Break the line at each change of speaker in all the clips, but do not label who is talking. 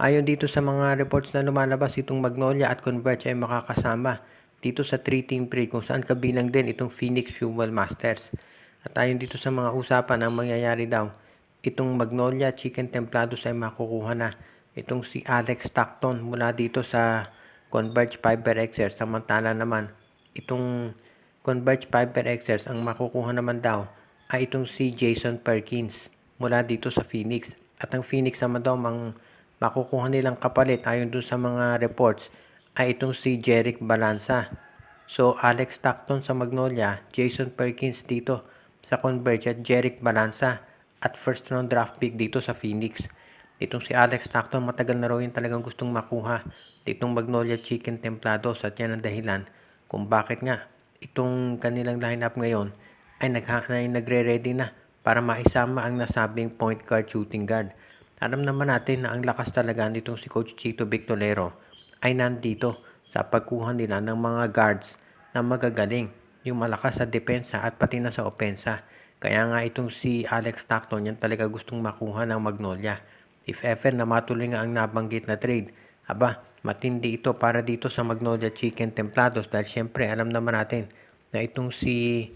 Ayon dito sa mga reports na lumalabas, itong Magnolia at Converge ay makakasama dito sa 3-team pre kung saan kabilang din itong Phoenix Fuel Masters. At ayon dito sa mga usapan, ang mangyayari daw, itong Magnolia Chicken Templados ay makukuha na itong si Alex Stockton mula dito sa Converge Fiber Xers. Samantala naman, itong Converge Fiber Xers ang makukuha naman daw ay itong si Jason Perkins mula dito sa Phoenix. At ang Phoenix naman daw makukuha nilang kapalit ayon dun sa mga reports ay itong si Jerick Balanza. So Alex Stockton sa Magnolia, Jason Perkins dito sa Converge at Jerick Balanza at first round draft pick dito sa Phoenix. Itong si Alex Stockton matagal na raw yun talagang gustong makuha ditong Magnolia Chicken Templados at yan ang dahilan kung bakit nga itong kanilang lineup ngayon ay nagre-ready na para maisama ang nasabing point guard shooting guard. Alam naman natin na ang lakas talaga nitong si Coach Chito Victorero ay nandito sa pagkuha nila ng mga guards na magagaling, yung malakas sa depensa at pati na sa opensa. Kaya nga itong si Alex Stockton yan talaga gustong makuha ng Magnolia. If ever na matuloy nga ang nabanggit na trade, matindi ito para dito sa Magnolia Chicken Templados dahil syempre alam naman natin na itong si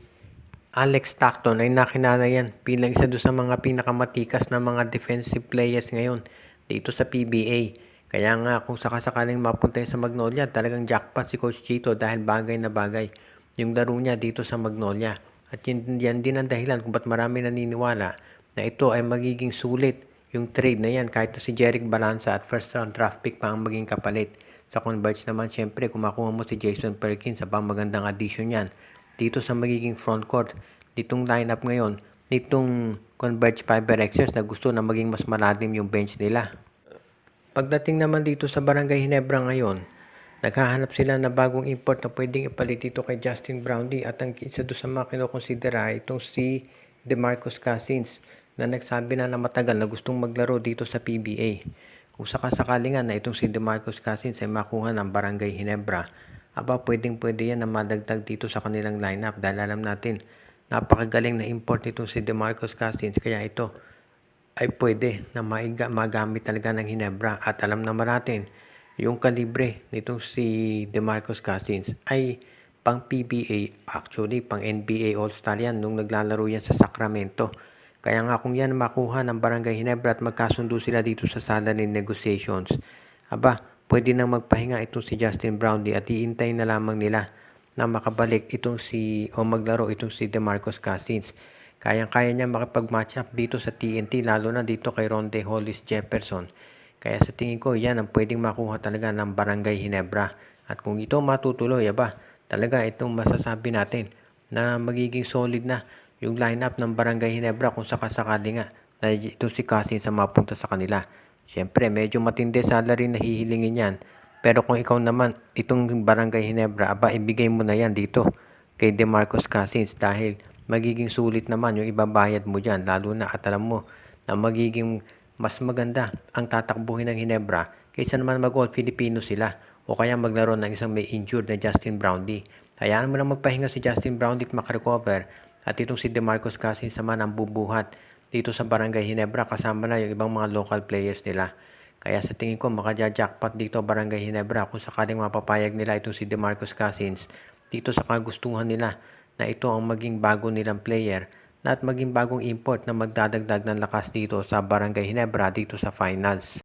Alex Stockton ay nakilala yan bilang isa doon sa mga pinakamatikas na mga defensive players ngayon dito sa PBA. Kaya nga kung sakasakaling mapunta sa Magnolia, talagang jackpot si Coach Chito dahil bagay na bagay yung laro niya dito sa Magnolia. At yan din ang dahilan kung ba't marami naniniwala na ito ay magiging sulit yung trade na yan kahit na si Jerick Balanza at first round draft pick pa ang maging kapalit. Sa Converge naman syempre kung makuha mo si Jason Perkins sa magandang addition yan dito sa magiging front court ditong lineup ngayon nitong Converge Fiber Xers na gusto na maging mas malalim yung bench nila. Pagdating naman dito sa Barangay Ginebra ngayon, naghahanap sila na bagong import na pwedeng ipalit dito kay Justin Brownlee at ang isa doon sa mga kinukonsidera itong si DeMarcus Cousins na nagsabi na matagal na gustong maglaro dito sa PBA. Kung sakasakali nga na itong si DeMarcus Cousins ay makuha ng Barangay Ginebra, pwedeng-pwede yan na madagdag dito sa kanilang lineup dahil alam natin, napakagaling na import nitong si DeMarcus Cousins kaya ito ay pwede na magamit talaga ng Ginebra. At alam naman natin, yung kalibre nitong si DeMarcus Cousins ay pang PBA, actually pang NBA All-Star yan nung naglalaro yan sa Sacramento. Kaya nga kung yan makuha ng Barangay Ginebra at magkasundo sila dito sa salary negotiations, pwede nang magpahinga itong si Justin Brownlee at iintay na lamang nila na makabalik maglaro itong si DeMarcus Cousins. Kayang-kaya niya makipag-match up dito sa TNT lalo na dito kay Ronde Hollis Jefferson. Kaya sa tingin ko yan ang pwedeng makuha talaga ng Barangay Ginebra. At kung ito matutuloy, talaga itong masasabi natin na magiging solid na yung lineup ng Barangay Ginebra kung sakasakali nga na ito si Cousins sa mapunta sa kanila. Siyempre, medyo matindi salary na hihilingin yan. Pero kung ikaw naman, itong Barangay Ginebra, ibigay mo na yan dito kay DeMarcus Cousins dahil magiging sulit naman yung ibabayad mo dyan. Lalo na at alam mo na magiging mas maganda ang tatakbuhin ng Ginebra kaysa naman mag-all Filipino sila o kaya maglaro ng isang may injured na Justin Brownlee. Hayaan mo lang magpahinga si Justin Brownlee at makarecover at itong si DeMarcus Cousins naman ang bubuhat dito sa Barangay Ginebra kasama na yung ibang mga local players nila. Kaya sa tingin ko makaja-jackpot dito Barangay Ginebra kung sakaling mapapayag nila itong si DeMarcus Cousins dito sa kagustuhan nila na ito ang maging bago nilang player na at maging bagong import na magdadagdag ng lakas dito sa Barangay Ginebra dito sa finals.